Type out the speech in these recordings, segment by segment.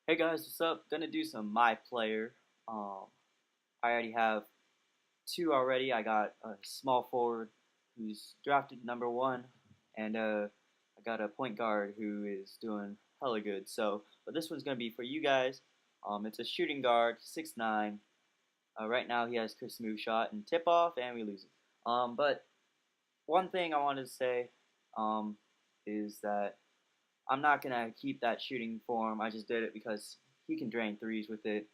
Hey guys, what's up? Gonna do some MyPlayer. I already have two already. I got a small forward who's drafted number 1, and I got a point guard who is doing hella good. But this one's gonna be for you guys. It's a shooting guard, 6'9". Right now he has Chris move shot and tip off, and we lose it. But one thing I wanted to say, um, is that I'm not gonna keep that shooting form. I just did it because he can drain threes with it.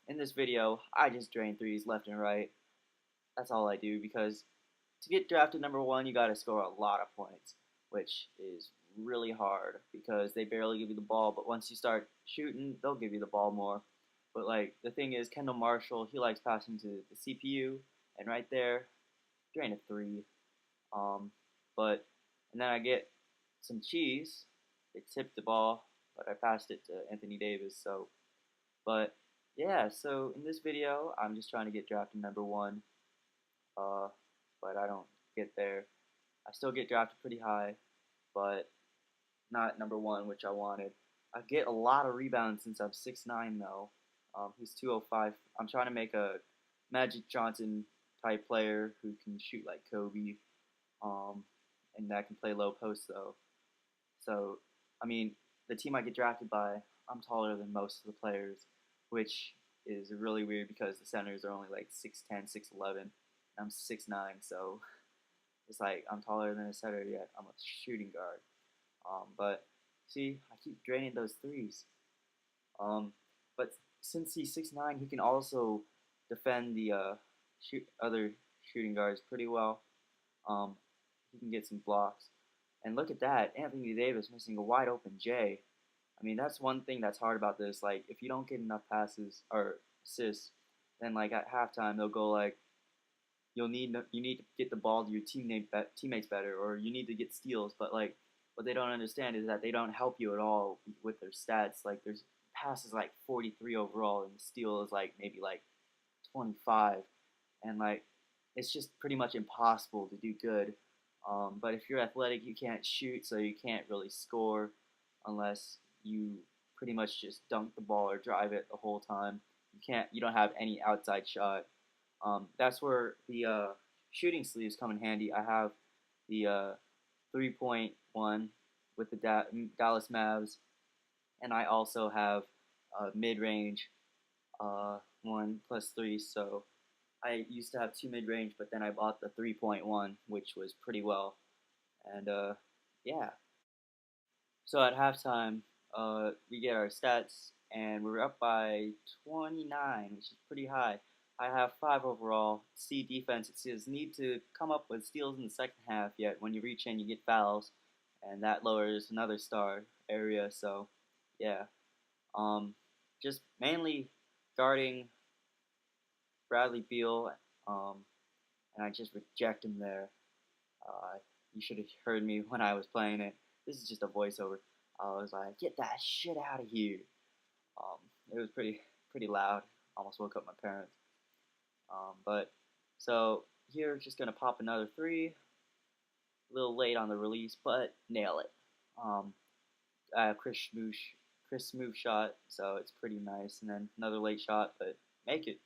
In this video, I just drain threes left and right. That's all I do because to get drafted number 1, you gotta score a lot of points, which is really hard because they barely give you the ball. But once you start shooting, they'll give you the ball more. But like the thing is, Kendall Marshall, he likes passing to the CPU, and right there, drain a three. Um, but and then I get some cheese. They tipped the ball, but I passed it to Anthony Davis. But yeah. So in this video, I'm just trying to get drafted number 1. Uh, but I don't get there. I still get drafted pretty high, but not number 1, which I wanted. I get a lot of rebounds since I'm 6'9" though. He's 205. I'm trying to make a Magic Johnson type player who can shoot like Kobe, um, and that can play low post though. So, I mean, the team I get drafted by, I'm taller than most of the players, which is really weird because the centers are only like 6'10", 6'11". I'm 6'9", so it's like I'm taller than a center yet I'm a shooting guard. But see, I keep draining those threes. Um, but since he's 6'9", he can also defend the other shooting guards pretty well. Um, he can get some blocks. And look at that, Anthony Davis missing a wide open J. I mean, that's one thing that's hard about this. Like, if you don't get enough passes or assists, then like at halftime they'll go like, you need to get the ball to your teammates better, or you need to get steals. But like, what they don't understand is that they don't help you at all with their stats. Like, there's passes like 43 overall, and steal is like maybe like 25, and like it's just pretty much impossible to do good. But if you're athletic, you can't shoot, so you can't really score unless you pretty much just dunk the ball or drive it the whole time. You don't have any outside shot. That's where the shooting sleeves come in handy. I have the 3.1 with the Dallas Mavs, and I also have mid-range 1+3. So I used to have 2 mid-range, but then I bought the 3.1, which was pretty well. And yeah. So at halftime, we get our stats, and we're up by 29, which is pretty high. I have 5 overall. C defense, it says need to come up with steals in the second half, yet when you reach in, you get fouls, and that lowers another star area. So yeah, um, just mainly guarding Bradley Beal, and I just reject him there. You should have heard me when I was playing it. This is just a voiceover. I was like, "Get that shit out of here!" Um, it was pretty loud. Almost woke up my parents. But so here, just gonna pop another three. A little late on the release, but nail it. Um, I have Chris smooth shot, so it's pretty nice. And then another late shot, but make it.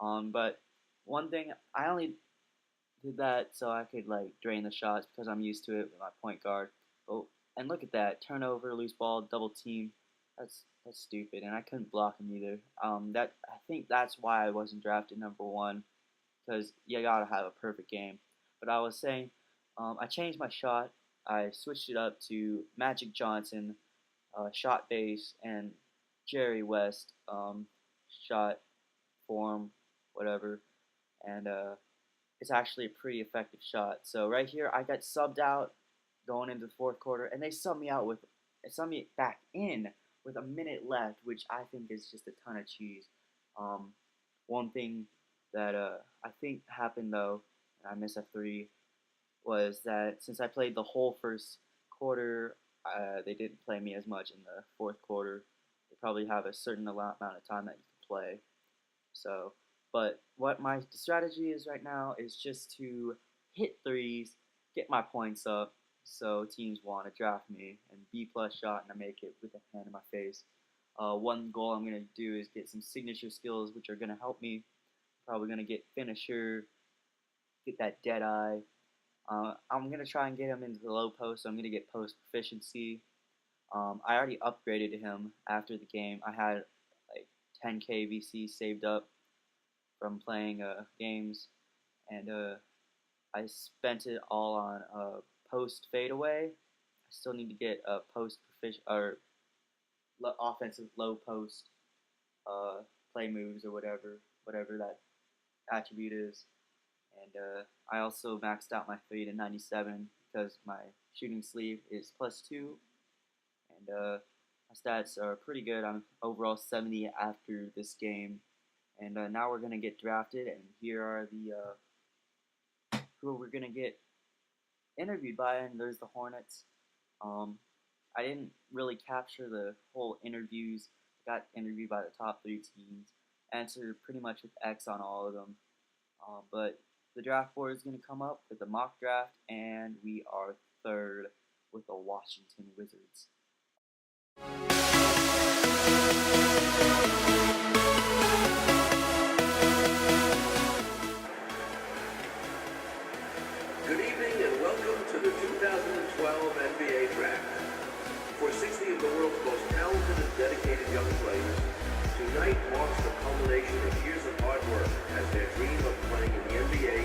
But one thing, I only did that so I could like drain the shots because I'm used to it with my point guard. Oh, and look at that turnover, loose ball, double team. That's stupid, and I couldn't block him either. That I think that's why I wasn't drafted number 1 because you gotta have a perfect game. But I was saying, I changed my shot. I switched it up to Magic Johnson, shot base, and Jerry West, shot form, whatever, and it's actually a pretty effective shot. So right here, I got subbed out going into the fourth quarter, and they subbed me back in with a minute left, which I think is just a ton of cheese. Um, One thing that I think happened though, and I missed a three, was that since I played the whole first quarter, they didn't play me as much in the fourth quarter. They probably have a certain amount of time that you can play. So, but what my strategy is right now is just to hit threes, get my points up, so teams want to draft me, and B plus shot, and I make it with a hand in my face. one goal I'm gonna do is get some signature skills, which are gonna help me. Probably gonna get finisher, get that dead eye. I'm gonna try and get him into the low post. So I'm gonna get post proficiency. I already upgraded him after the game. I had like 10k VC saved up from playing games, and I spent it all on post fadeaway. I still need to get a post proficient or offensive low post play moves or whatever that attribute is. And I also maxed out my 3 to 97 because my shooting sleeve is +2, and my stats are pretty good. I'm overall 70 after this game, and now we're gonna get drafted. And here are the who we're gonna get interviewed by. And there's the Hornets. I didn't really capture the whole interviews. I got interviewed by the top 3 teams. Answered pretty much with X on all of them. But the draft board is going to come up with a mock draft, and we are 3rd with the Washington Wizards. Good evening and welcome to the 2012 NBA Draft. For 60 of the world's most talented and dedicated young players, tonight marks the culmination of years of hard work as their dream of playing in the NBA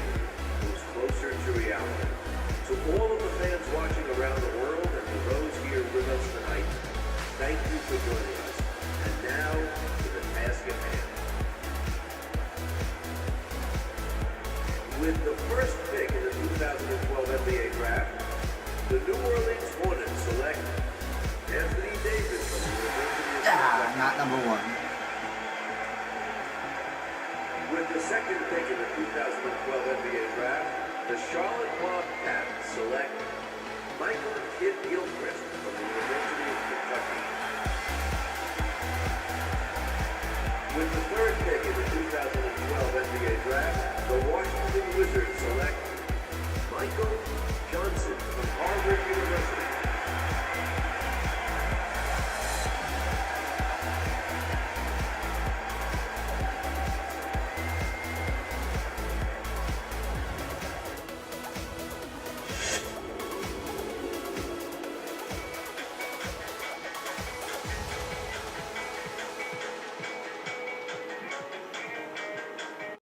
moves closer to reality. To all of the fans watching around the world and to those here with us tonight, thank you for joining us. And now to the task at hand. With the first pick in the 2012 NBA Draft, the New Orleans Hornets select Anthony Davis from the University of not number 1. With the second pick in the 2012 NBA Draft, the Charlotte Bobcats select Michael Kidd